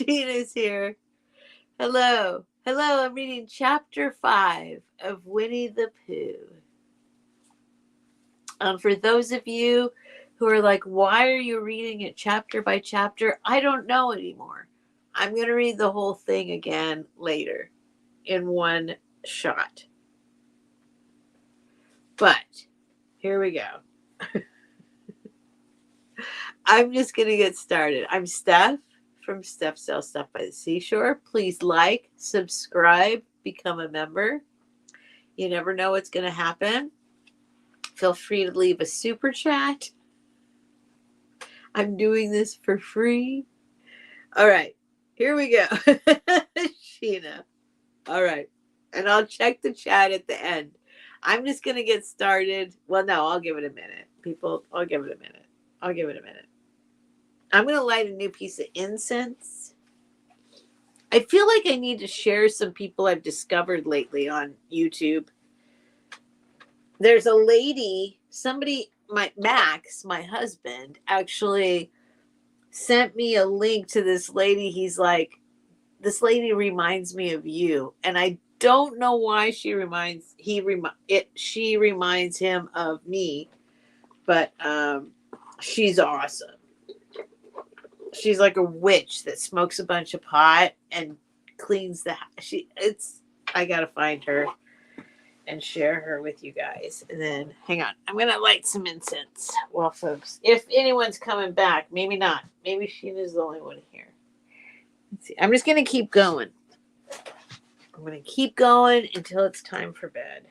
Sheena's here. Hello. Hello, I'm reading chapter 5 of Winnie-the-Pooh. For those of you who are like, why are you reading it chapter by chapter? I don't know anymore. I'm going to read the whole thing again later in one shot. But here we go. I'm just going to get started. I'm Steph from StephSellsStuffByTheSeashore. Please like, subscribe, become a member. You never know what's going to happen. Feel free to leave a super chat. I'm doing this for free. All right, here we go. Sheena. All right, and I'll check the chat at the end. I'm just going to get started. Well, no, I'll give it a minute. People, I'll give it a minute. I'm going to light a new piece of incense. I feel like I need to share some people I've discovered lately on YouTube. There's a lady, Max, my husband, actually sent me a link to this lady. He's like, this lady reminds me of you. And I don't know why she reminds him of me, but she's awesome. She's like a witch that smokes a bunch of pot and cleans the house. I gotta find her and share her with you guys. And then hang on, I'm gonna light some incense. Well, folks, if anyone's coming back, maybe not. Maybe Sheena's the only one here. Let's see. I'm just gonna keep going. I'm gonna keep going until it's time for bed.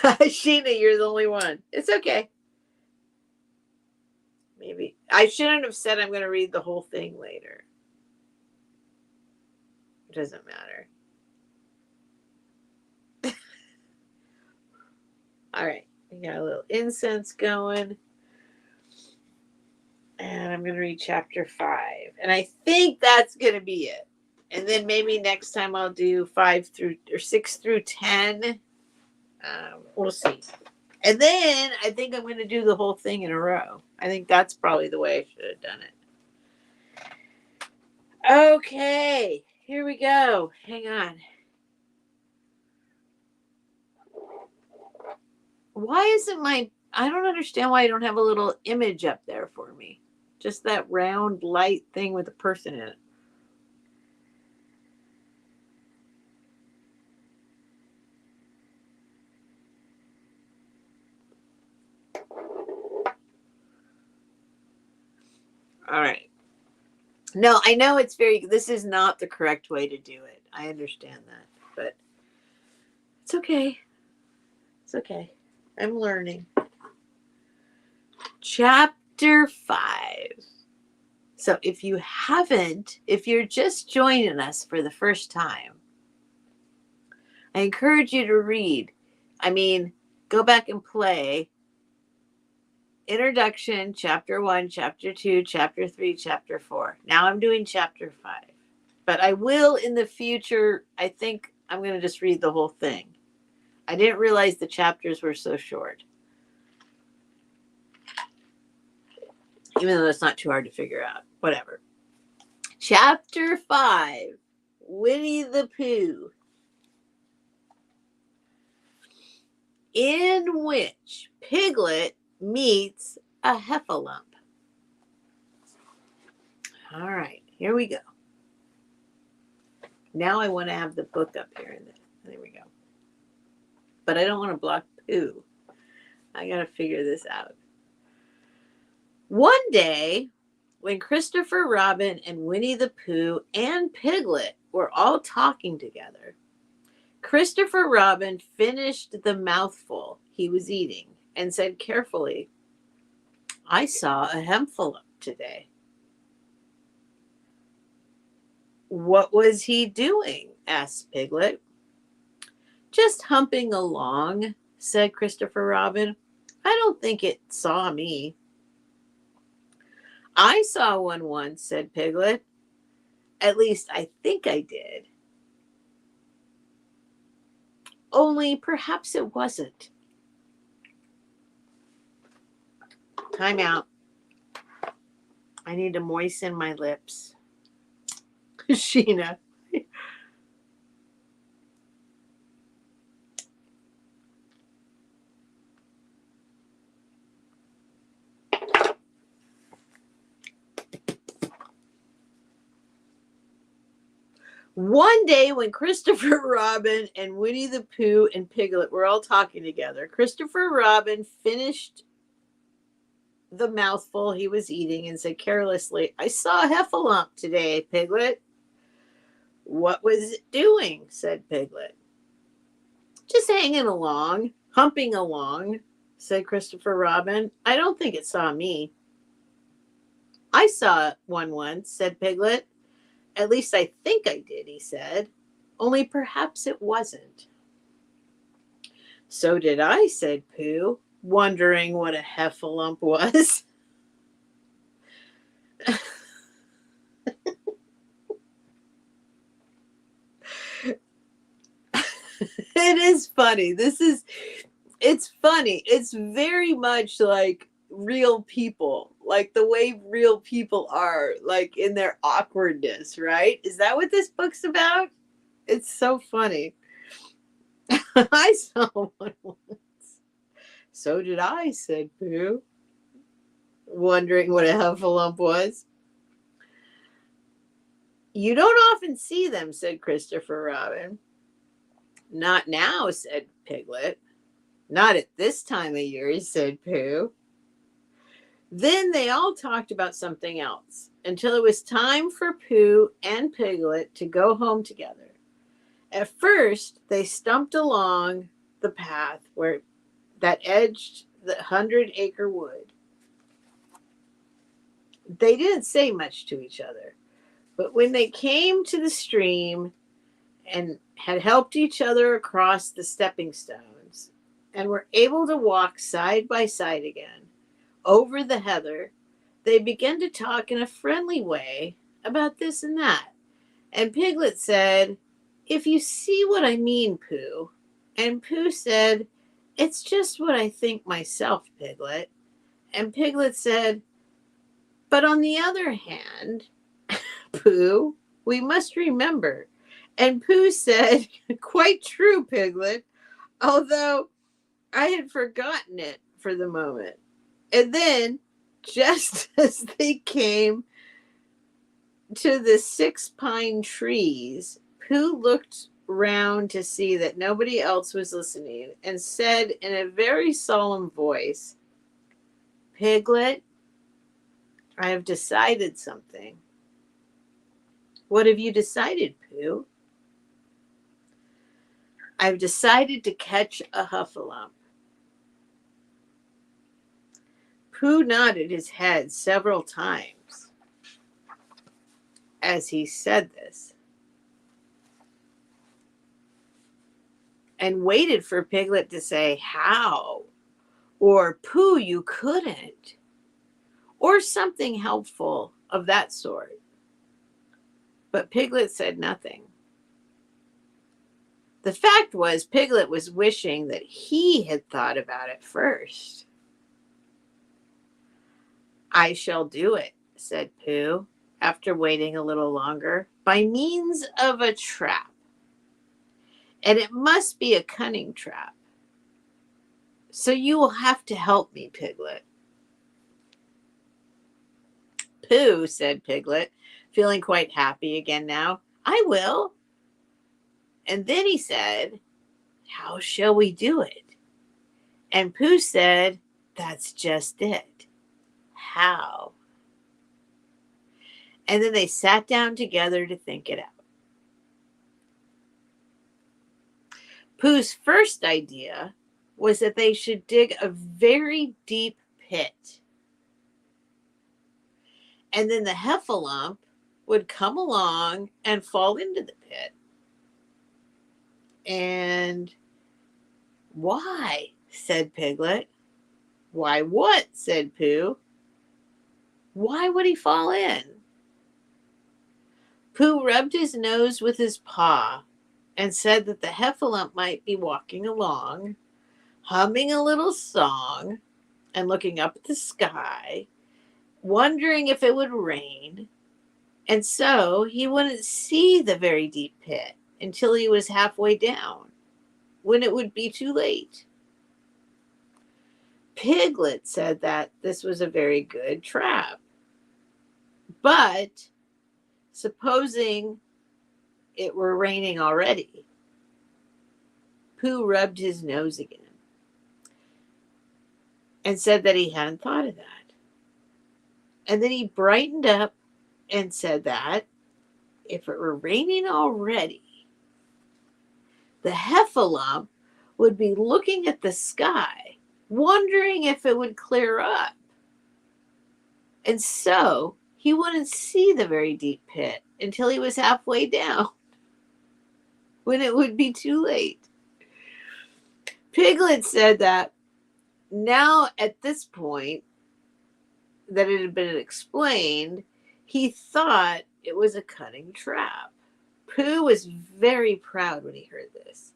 Sheena, you're the only one. It's okay. Maybe I shouldn't have said I'm going to read the whole thing later. It doesn't matter. All right. We got a little incense going. And I'm going to read chapter 5. And I think that's going to be it. And then maybe next time I'll do 6 through 10. We'll see. And then I think I'm going to do the whole thing in a row. I think that's probably the way I should have done it. Okay, here we go. Hang on. Why isn't I don't understand why I don't have a little image up there for me. Just that round light thing with a person in it. All right. No, I know this is not the correct way to do it. I understand that, but it's okay. It's okay. I'm learning. Chapter 5. So if you're just joining us for the first time, I encourage you to read. Go back and play Introduction, Chapter 1, Chapter 2, Chapter 3, Chapter 4. Now I'm doing Chapter 5. But I will in the future, I think I'm going to just read the whole thing. I didn't realize the chapters were so short. Even though it's not too hard to figure out. Whatever. Chapter 5. Winnie-the-Pooh. In which Piglet meets a heffalump. All right, here we go. Now I want to have the book up here. There we go. But I don't want to block Pooh. I got to figure this out. One day, when Christopher Robin and Winnie-the-Pooh and Piglet were all talking together, Christopher Robin finished the mouthful he was eating and said carefully, "I saw a hemphalump today." "What was he doing?" asked Piglet. "Just humping along," said Christopher Robin. "I don't think it saw me." "I saw one once," said Piglet. "At least I think I did. Only perhaps it wasn't. Time out. I need to moisten my lips. Sheena. One day when Christopher Robin and Winnie the Pooh and Piglet were all talking together, Christopher Robin finished the mouthful he was eating and said carelessly, "I saw a heffalump today, Piglet." "What was it doing?" said Piglet. "Just hanging along, humping along," said Christopher Robin. "I don't think it saw me." "I saw one once," said Piglet. "At least I think I did," he said. "Only perhaps it wasn't." "So did I," said Pooh, wondering what a heffalump was. It is funny. It's funny. It's very much like real people, like the way real people are, like in their awkwardness, right? Is that what this book's about? It's so funny. I saw one once. "So did I," said Pooh, wondering what a heffalump was. "You don't often see them," said Christopher Robin. "Not now," said Piglet. "Not at this time of year," said Pooh. Then they all talked about something else until it was time for Pooh and Piglet to go home together. At first, they stumped along the path that edged the 100-acre wood. They didn't say much to each other, but when they came to the stream and had helped each other across the stepping stones and were able to walk side by side again over the heather, they began to talk in a friendly way about this and that. And Piglet said, "If you see what I mean, Pooh." And Pooh said, "It's just what I think myself, Piglet." And Piglet said, "But on the other hand, Pooh, we must remember." And Pooh said, "Quite true, Piglet, although I had forgotten it for the moment." And then, just as they came to the 6 pine trees, Pooh looked round to see that nobody else was listening and said in a very solemn voice, "Piglet, I have decided something." "What have you decided, Pooh?" "I've decided to catch a heffalump." Pooh nodded his head several times as he said this and waited for Piglet to say, "How?" or "Pooh, you couldn't," or something helpful of that sort. But Piglet said nothing. The fact was, Piglet was wishing that he had thought about it first. "I shall do it," said Pooh, after waiting a little longer, "by means of a trap. And it must be a cunning trap. So you will have to help me, Piglet." "Pooh," said Piglet, feeling quite happy again now, "I will." And then he said, "How shall we do it?" And Pooh said, "That's just it. How?" And then they sat down together to think it out. Pooh's first idea was that they should dig a very deep pit. And then the heffalump would come along and fall into the pit. And "Why?" said Piglet. "Why what?" said Pooh. "Why would he fall in?" Pooh rubbed his nose with his paw and said that the heffalump might be walking along, humming a little song and looking up at the sky, wondering if it would rain, and so he wouldn't see the very deep pit until he was halfway down, when it would be too late. Piglet said that this was a very good trap. But supposing it were raining already, Pooh rubbed his nose again and said that he hadn't thought of that. And then he brightened up and said that if it were raining already, the heffalump would be looking at the sky, wondering if it would clear up. And so he wouldn't see the very deep pit until he was halfway down, when it would be too late. Piglet said that now at this point that it had been explained, he thought it was a cunning trap. Pooh was very proud when he heard this,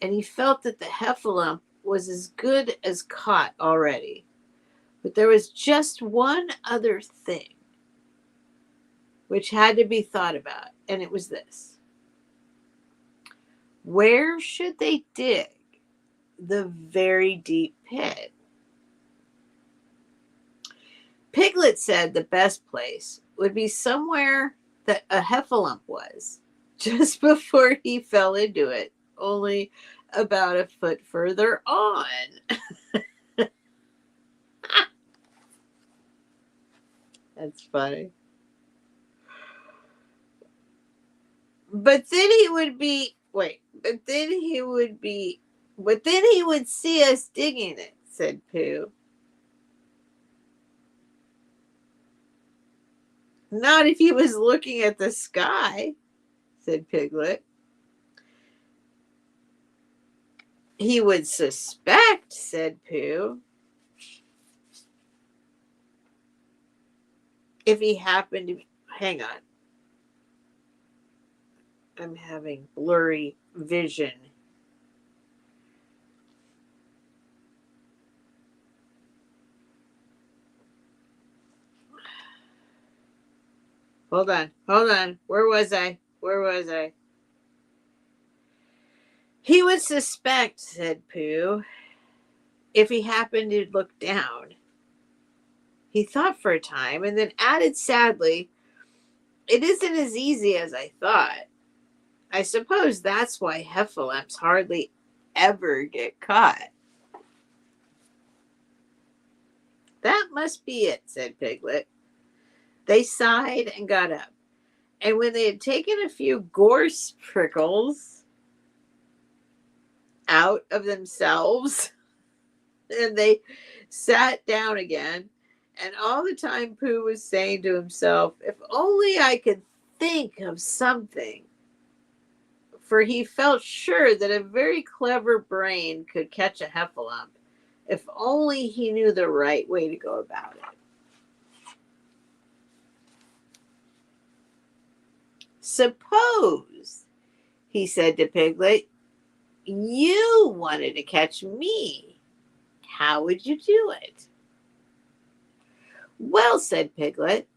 and he felt that the heffalump was as good as caught already. But there was just one other thing which had to be thought about, and it was this. Where should they dig the very deep pit? Piglet said the best place would be somewhere that a heffalump was, just before he fell into it, only about a foot further on. That's funny. But then he would see us digging it, said Pooh. Not if he was looking at the sky, said Piglet. He would suspect, said Pooh, if he happened to... Hang on. I'm having blurry vision. Hold on. Where was I? He would suspect, said Pooh, if he happened to look down. He thought for a time and then added sadly, it isn't as easy as I thought. I suppose that's why heffalumps hardly ever get caught. That must be it, said Piglet. They sighed and got up. And when they had taken a few gorse prickles out of themselves, and they sat down again, and all the time Pooh was saying to himself, if only I could think of something. For he felt sure that a very clever brain could catch a heffalump, if only he knew the right way to go about it. Suppose, he said to Piglet, you wanted to catch me. How would you do it? Well, said Piglet,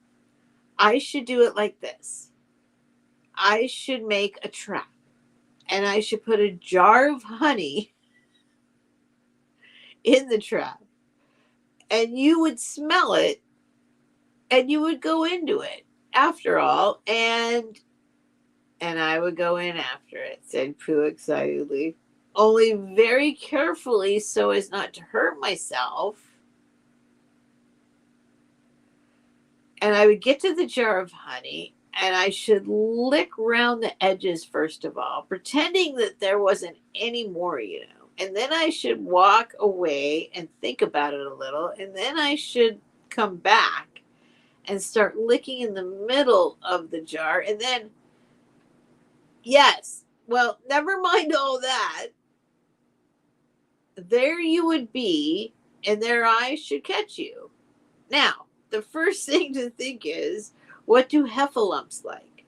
I should do it like this. I should make a trap, and I should put a jar of honey in the trap, and you would smell it, and you would go into it after all, and I would go in after it, said Pooh excitedly, only very carefully so as not to hurt myself. And I would get to the jar of honey, and I should lick round the edges first of all, pretending that there wasn't any more, And then I should walk away and think about it a little, and then I should come back and start licking in the middle of the jar, and then... Yes. Well, never mind all that. There you would be, and there I should catch you. Now, the first thing to think is, what do heffalumps like?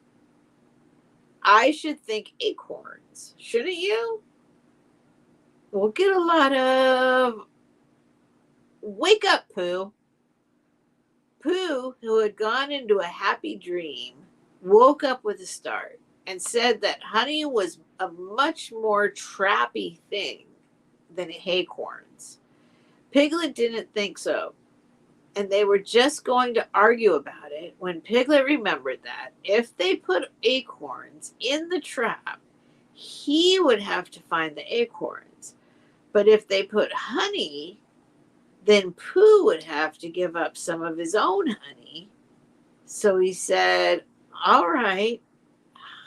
I should think acorns, shouldn't you? We'll get a lot of wake up, Pooh. Pooh, who had gone into a happy dream, woke up with a start and said that honey was a much more trappy thing than acorns. Piglet didn't think so, and they were just going to argue about it when Piglet remembered that if they put acorns in the trap, he would have to find the acorns. But if they put honey, then Pooh would have to give up some of his own honey. So he said, all right,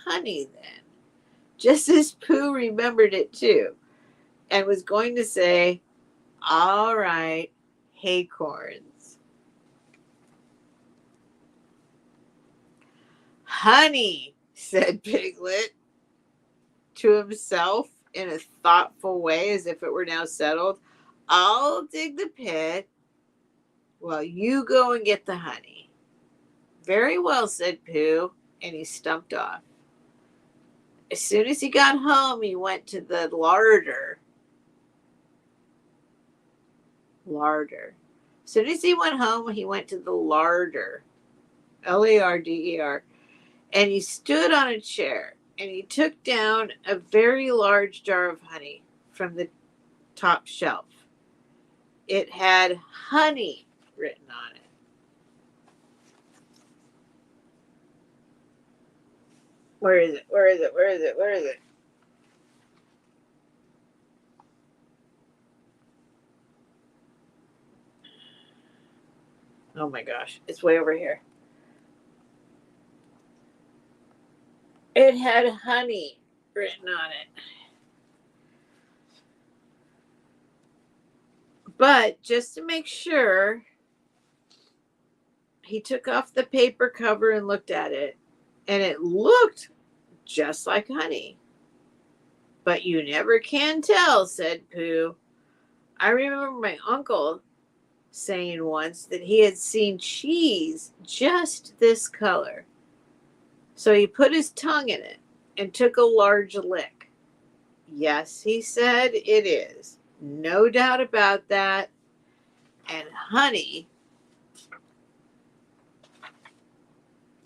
honey then. Just as Pooh remembered it too, and was going to say, all right, acorns. Honey, said Piglet to himself in a thoughtful way, as if it were now settled. I'll dig the pit while you go and get the honey. Very well, said Pooh, and he stumped off. As soon as he got home, he went to the larder. As soon as he went home, he went to the larder. Larder. And he stood on a chair, and he took down a very large jar of honey from the top shelf. It had honey written on it. Where is it? Oh my gosh, it's way over here. It had honey written on it. But just to make sure, he took off the paper cover and looked at it, and it looked just like honey. But you never can tell, said Pooh. I remember my uncle saying once that he had seen cheese just this color. So he put his tongue in it and took a large lick. Yes, he said, it is. No doubt about that. And honey,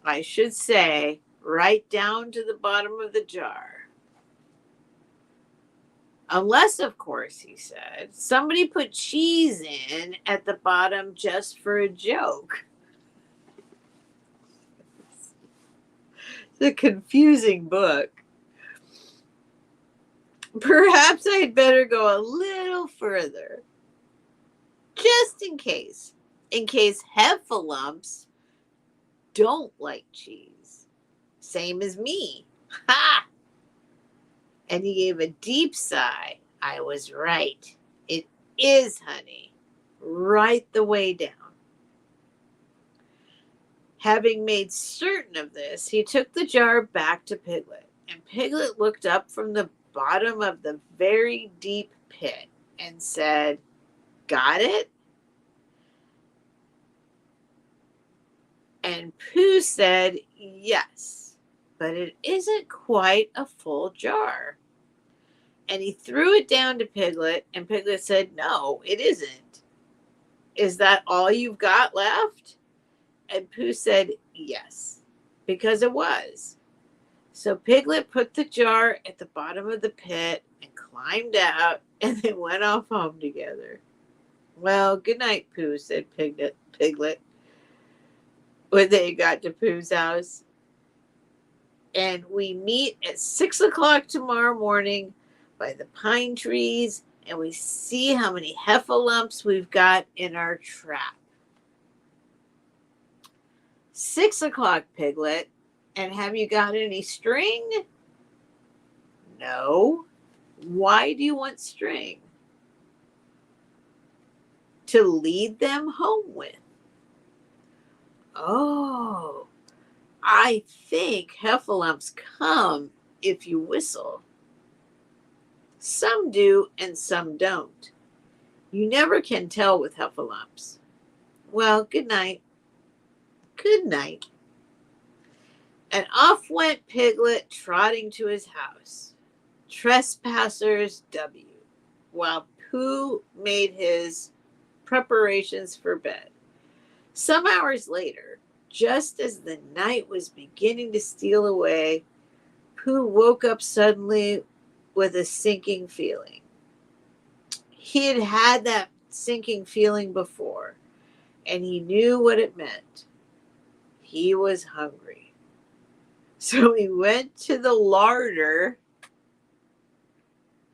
I should say, right down to the bottom of the jar. Unless, of course, he said, somebody put cheese in at the bottom just for a joke. It's a confusing book. Perhaps I'd better go a little further. Just in case heffalumps don't like cheese. Same as me. Ha! And he gave a deep sigh. I was right. It is honey. Right the way down. Having made certain of this, he took the jar back to Piglet. And Piglet looked up from the bottom of the very deep pit and said, got it? And Pooh said, yes, but it isn't quite a full jar. And he threw it down to Piglet, and Piglet said, no, it isn't. Is that all you've got left? And Pooh said, yes, because it was. So Piglet put the jar at the bottom of the pit and climbed out, and they went off home together. Well, good night, Pooh, said Piglet, when they got to Pooh's house. And we meet at 6 o'clock tomorrow morning by the pine trees, and we see how many heffalumps we've got in our trap. 6 o'clock, Piglet. And have you got any string? No. Why do you want string? To lead them home with. Oh, I think heffalumps come if you whistle. Some do and some don't. You never can tell with heffalumps. Well, good night. Good night. And off went Piglet trotting to his house. Trespassers W. While Pooh made his preparations for bed. Some hours later, just as the night was beginning to steal away, Pooh woke up suddenly with a sinking feeling. He had had that sinking feeling before, and he knew what it meant. He was hungry. So he went to the larder.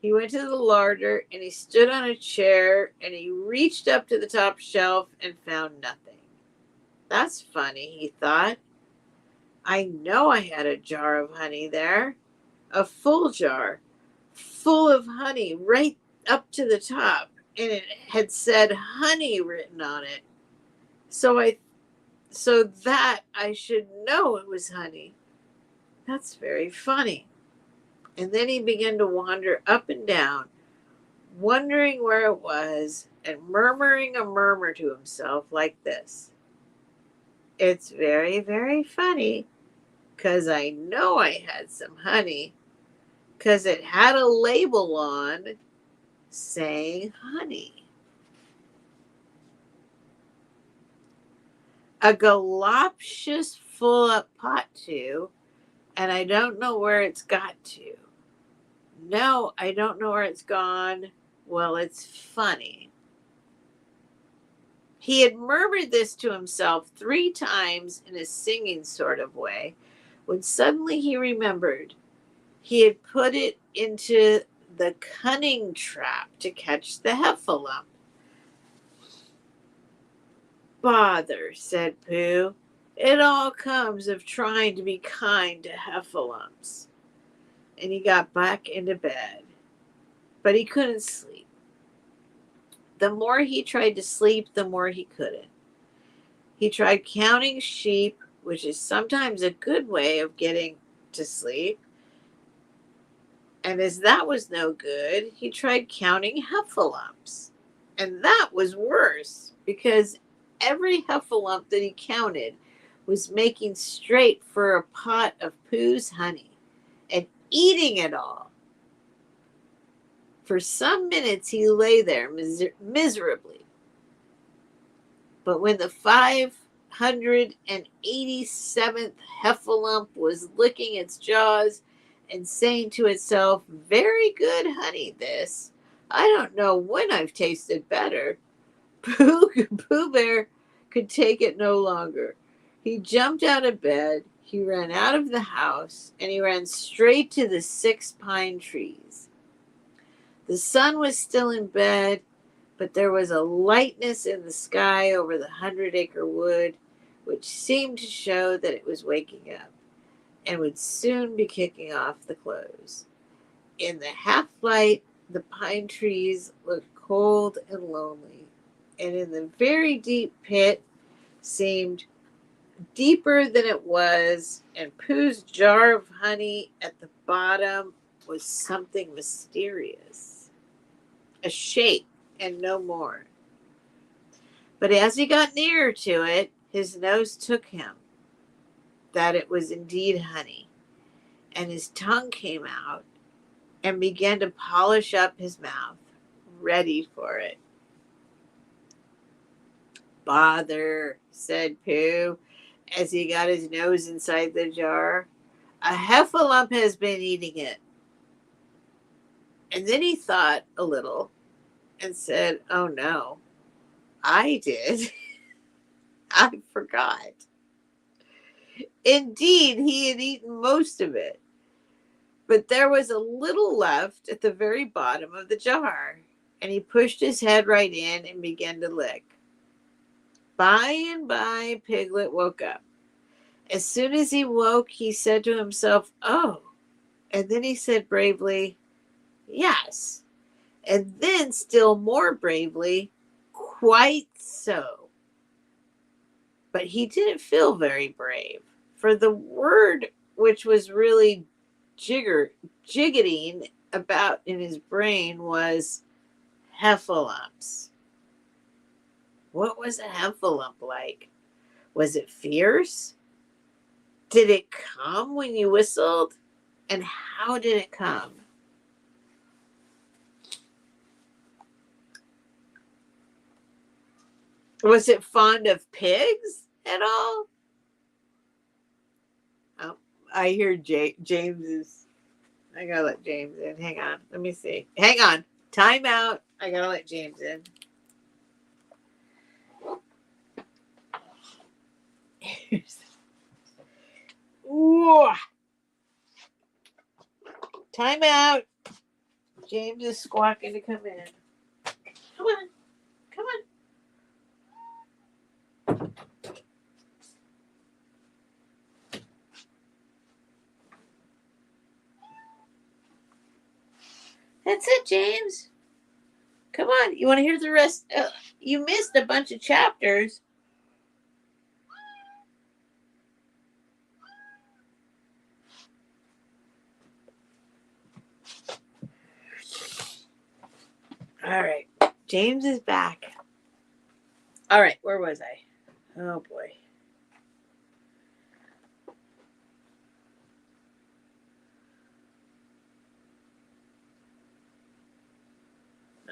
And he stood on a chair and he reached up to the top shelf and found nothing. That's funny, he thought. I know I had a jar of honey there. A full jar, full of honey, right up to the top. And it had said honey written on it. So that I should know it was honey. That's very funny. And then he began to wander up and down, wondering where it was and murmuring a murmur to himself like this. It's very, very funny, 'cause I know I had some honey, 'cause it had a label on saying honey. A galoptious full up pot too, and I don't know where it's got to. No, I don't know where it's gone. Well, it's funny. He had murmured this to himself 3 times in a singing sort of way, when suddenly he remembered he had put it into the cunning trap to catch the heffalump. Bother, said Pooh. It all comes of trying to be kind to heffalumps. And he got back into bed. But he couldn't sleep. The more he tried to sleep, the more he couldn't. He tried counting sheep, which is sometimes a good way of getting to sleep. And as that was no good, he tried counting heffalumps. And that was worse, because every heffalump that he counted was making straight for a pot of Pooh's honey and eating it all. For some minutes he lay there miserably. But when the 587th heffalump was licking its jaws and saying to itself, very good honey this, I don't know when I've tasted better, Pooh Bear could take it no longer. He jumped out of bed, he ran out of the house, and he ran straight to the 6 pine trees. The sun was still in bed, but there was a lightness in the sky over the 100-acre wood, which seemed to show that it was waking up and would soon be kicking off the close. In the half-light, the pine trees looked cold and lonely, and in the very deep pit seemed deeper than it was, and Pooh's jar of honey at the bottom was something mysterious, a shape and no more. But as he got nearer to it, his nose took him that it was indeed honey, and his tongue came out and began to polish up his mouth, ready for it. Bother, said Pooh, as he got his nose inside the jar. A heffalump has been eating it. And then he thought a little and said, oh no, I did. I forgot. Indeed, he had eaten most of it, but there was a little left at the very bottom of the jar, and he pushed his head right in and began to lick. By and by, Piglet woke up. As soon as he woke, he said to himself, oh, and then he said bravely, yes, and then still more bravely, quite so. But he didn't feel very brave, for the word which was really jiggeting about in his brain was heffalumps. What was a heffalump like? Was it fierce? Did it come when you whistled? And how did it come? Was it fond of pigs at all? Oh, I hear James is. I gotta let James in. Hang on. Let me see. Hang on. Time out. I gotta let James in. Ooh. Time out. James is squawking to come in. Come on. Come on. That's it, James. Come on. You want to hear the rest? You missed a bunch of chapters. All right. James is back. All right. Where was I? Oh, boy.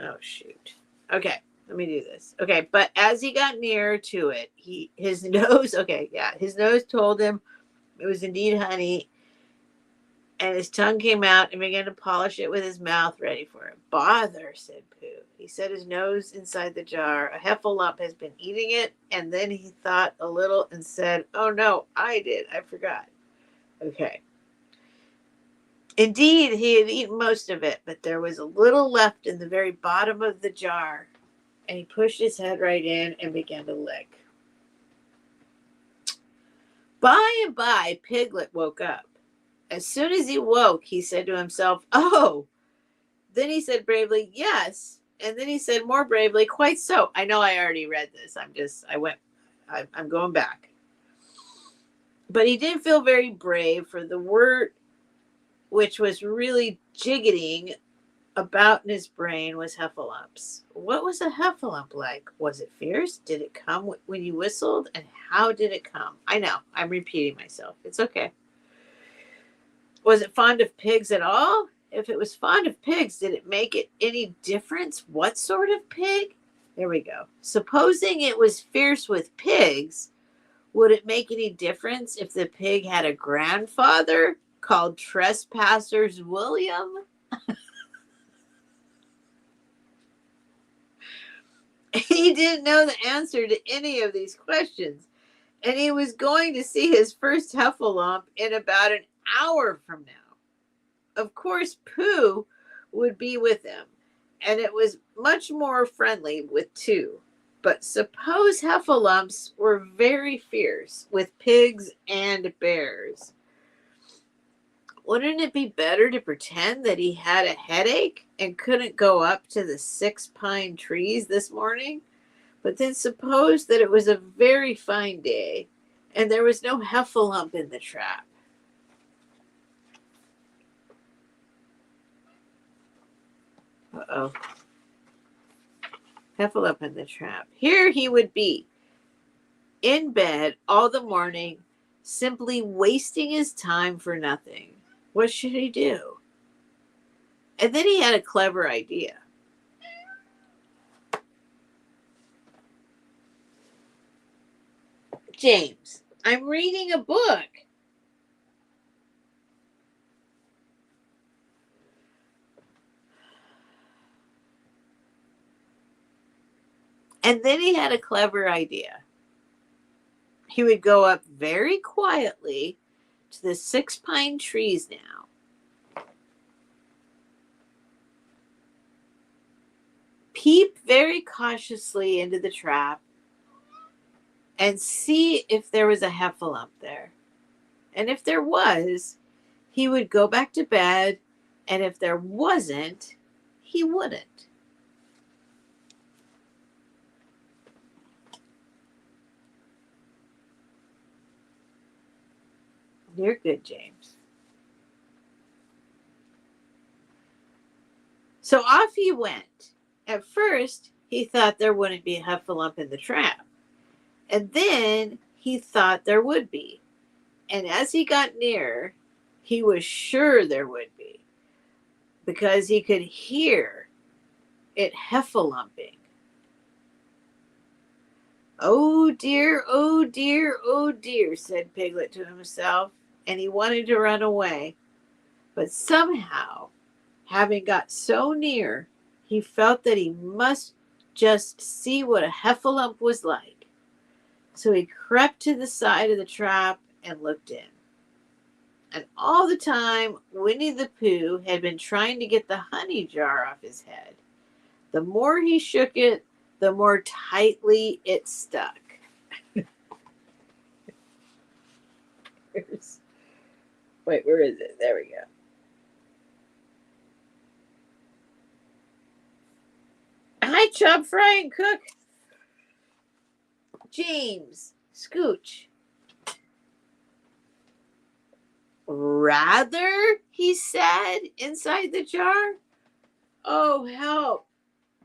Oh, shoot. Okay. Let me do this. Okay. But as he got nearer to it, his nose, okay. Yeah. His nose told him it was indeed honey. And his tongue came out and began to polish it with his mouth, ready for it. Bother, said Pooh. He set his nose inside the jar. A heffalump has been eating it. And then he thought a little and said, oh, no, I did. I forgot. Okay. Indeed, he had eaten most of it, but there was a little left in the very bottom of the jar. And he pushed his head right in and began to lick. By and by, Piglet woke up. As soon as he woke, he said to himself, oh. Then he said bravely, yes. And then he said more bravely, quite so. I know I already read this. I'm going back. But he didn't feel very brave, for the word which was really jiggeting about in his brain was heffalumps. What was a heffalump like? Was it fierce? Did it come when you whistled? And how did it come? I know, I'm repeating myself. It's okay. Was it fond of pigs at all? If it was fond of pigs, did it make it any difference what sort of pig? There we go. Supposing it was fierce with pigs, would it make any difference if the pig had a grandfather called Trespassers William? He didn't know the answer to any of these questions, and he was going to see his first heffalump in about an hour from now. Of course, Pooh would be with him, and it was much more friendly with two. But suppose heffalumps were very fierce with pigs and bears. Wouldn't it be better to pretend that he had a headache and couldn't go up to the 6 pine trees this morning? But then suppose that it was a very fine day and there was no heffalump in the trap. Uh-oh. Heffalump in the trap. Here he would be, in bed all the morning, simply wasting his time for nothing. What should he do? And then he had a clever idea. James, I'm reading a book. And then he had a clever idea. He would go up very quietly to the 6 pine trees now. Peep very cautiously into the trap and see if there was a heffalump there. And if there was, he would go back to bed, and if there wasn't, he wouldn't. You're good, James. So off he went. At first, he thought there wouldn't be a heffalump in the trap. And then he thought there would be. And as he got near, he was sure there would be, because he could hear it heffalomping. "Oh dear, oh dear, oh dear," said Piglet to himself, and he wanted to run away. But somehow, having got so near, he felt that he must just see what a heffalump was like. So he crept to the side of the trap and looked in. And all the time, Winnie-the-Pooh had been trying to get the honey jar off his head. The more he shook it, the more tightly it stuck. Wait, where is it? There we go. Hi, chop, fry, and cook. James, scooch. "Rather," he said inside the jar. "Oh, help.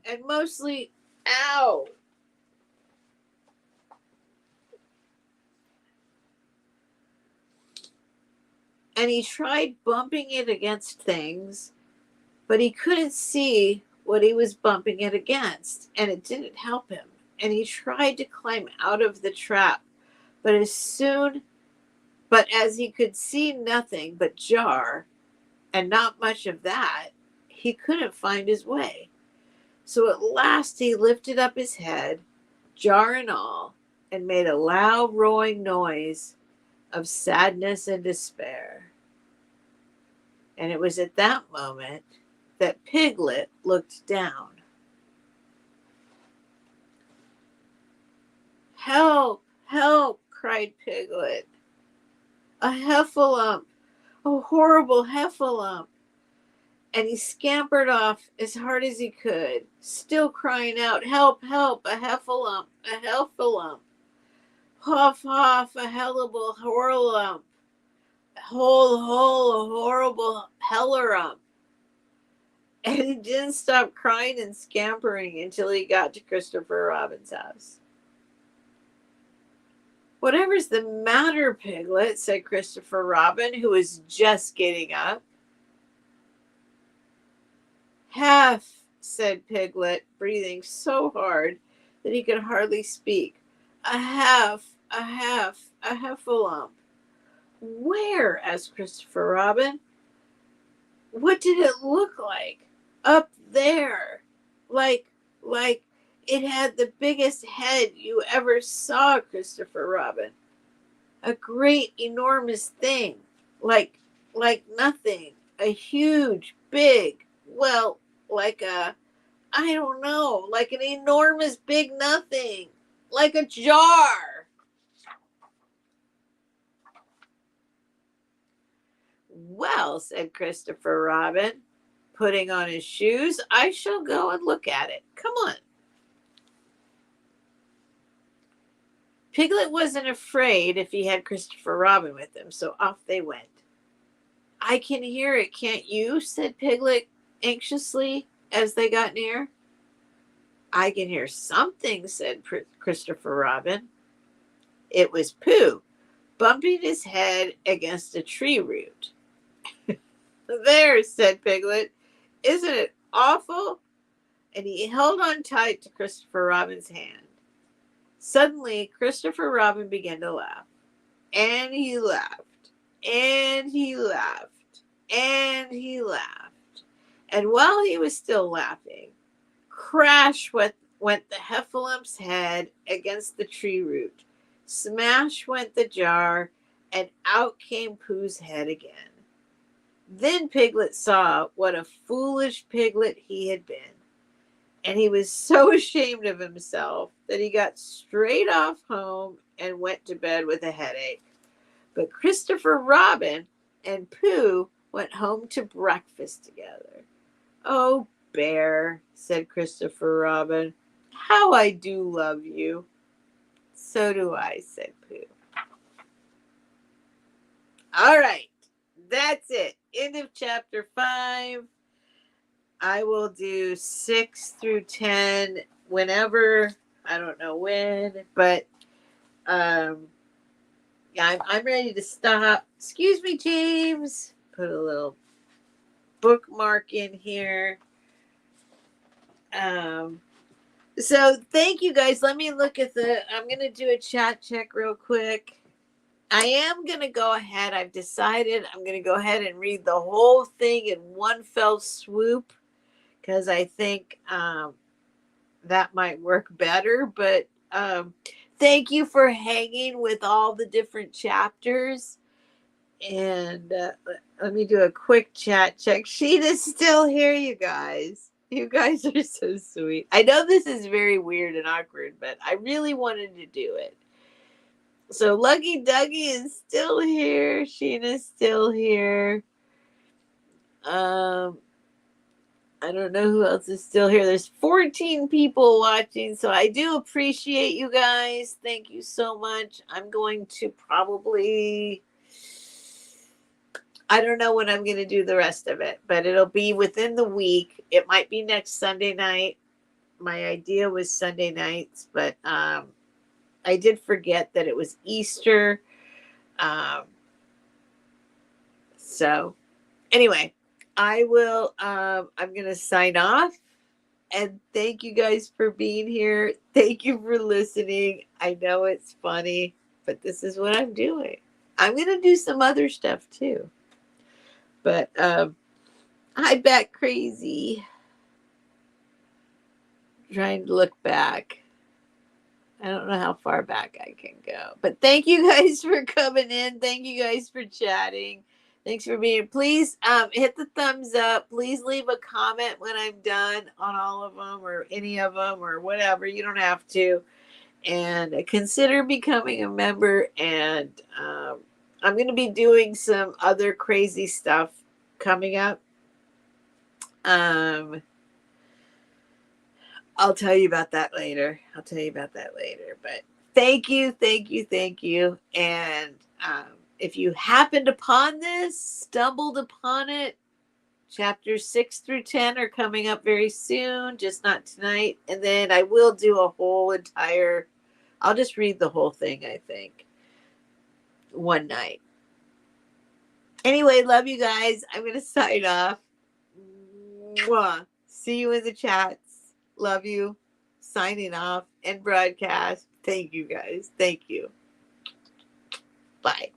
And mostly, ow." And he tried bumping it against things, but he couldn't see what he was bumping it against, and it didn't help him. And he tried to climb out of the trap, but as he could see nothing but jar, and not much of that, he couldn't find his way. So at last he lifted up his head, jar and all, and made a loud roaring noise of sadness and despair. And it was at that moment that Piglet looked down. "Help, help," cried Piglet. "A heffalump, a horrible heffalump." And he scampered off as hard as he could, still crying out, "Help, help, a heffalump, a heffalump. Huff, huff, a hellable horlump. Hole, hole, a horrible hellerump." And he didn't stop crying and scampering until he got to Christopher Robin's house. "Whatever's the matter, Piglet?" said Christopher Robin, who was just getting up. "Heff," said Piglet, breathing so hard that he could hardly speak. "A heff, a heff, a heffalump." "Where?" asked Christopher Robin. "What did it look like?" "Up there. Like it had the biggest head you ever saw, Christopher Robin. A great, enormous thing. Like nothing. A huge, big, well, like I don't know, like an enormous big nothing. Like a jar." "Well," said Christopher Robin, putting on his shoes, "I shall go and look at it. Come on." Piglet wasn't afraid if he had Christopher Robin with him, so off they went. "I can hear it, can't you?" said Piglet anxiously as they got near. "I can hear something," said Christopher Robin. It was Pooh, bumping his head against a tree root. "There," said Piglet. "Isn't it awful?" And he held on tight to Christopher Robin's hand. Suddenly, Christopher Robin began to laugh. And he laughed. And he laughed. And he laughed. And while he was still laughing, crash went the heffalump's head against the tree root. Smash went the jar, and out came Pooh's head again. Then Piglet saw what a foolish piglet he had been. And he was so ashamed of himself that he got straight off home and went to bed with a headache. But Christopher Robin and Pooh went home to breakfast together. "Oh, Bear," said Christopher Robin, "how I do love you." "So do I," said Pooh. All right, that's it. End of chapter 5. I will do 6 through 10 whenever. I don't know when, but Yeah, I'm ready to stop. Excuse me, James. Put a little bookmark in here. So thank you guys. Let me look at I'm going to do a chat check real quick. I am going to go ahead. I've decided I'm going to go ahead and read the whole thing in one fell swoop because I think that might work better. But thank you for hanging with all the different chapters. And let me do a quick chat check. Sheena's still here, you guys. You guys are so sweet. I know this is very weird and awkward, but I really wanted to do it. So Lucky Dougie is still here. Sheena's still here. I don't know who else is still here. There's 14 people watching, so I do appreciate you guys. Thank you so much. I'm going to probably, I don't know when I'm going to do the rest of it, but it'll be within the week. It might be next Sunday night. My idea was Sunday nights, but I did forget that it was Easter. So anyway, I'm going to sign off. And thank you guys for being here. Thank you for listening. I know it's funny, but this is what I'm doing. I'm going to do some other stuff too. But hi back crazy. Trying to look back. I don't know how far back I can go. But thank you guys for coming in. Thank you guys for chatting. Thanks for being here. Please hit the thumbs up. Please leave a comment when I'm done on all of them or any of them or whatever. You don't have to. And consider becoming a member. And I'm going to be doing some other crazy stuff coming up. I'll tell you about that later. But thank you. And if you happened upon this, stumbled upon it, chapters 6 through 10 are coming up very soon, just not tonight. And then I will do a whole entire, I'll just read the whole thing, I think, one night. Anyway, love you guys. I'm going to sign off. Mwah. See you in the chats. Love you. Signing off and broadcast. Thank you guys. Thank you. Bye.